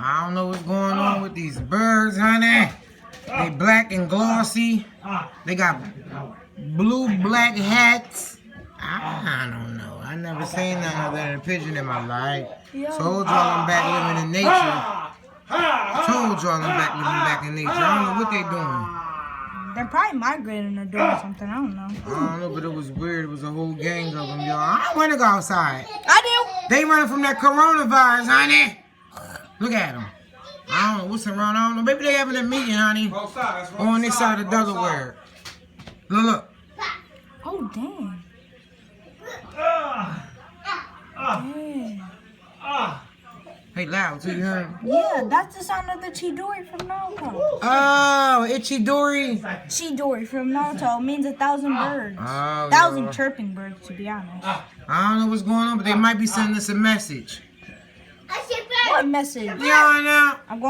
I don't know what's going on with these birds, honey. They black and glossy. They got blue black hats. I don't know. I never seen nothing other than a pigeon in my life. Told y'all I'm back living in nature. Told y'all I'm back living in nature. I don't know what they doing. They're probably migrating or doing something. I don't know. I don't know, but it was weird. It was a whole gang of them, y'all. I don't want to go outside. I They running from that coronavirus, honey. Look at them. I don't know what's around. I don't know. Maybe they having a meeting, honey. On this side of Delaware. Look. do. Oh, dang. Dang. Hey, loud, too, you heard? Yeah, that's the sound of the Chidori from Naruto. Oh, Itchy-dory. Chidori from Naruto means 1,000 birds. Oh, 1,000 yeah. chirping birds, to be honest. I don't know what's going on, but they might be sending us a message. What message? Y'all know. I'm going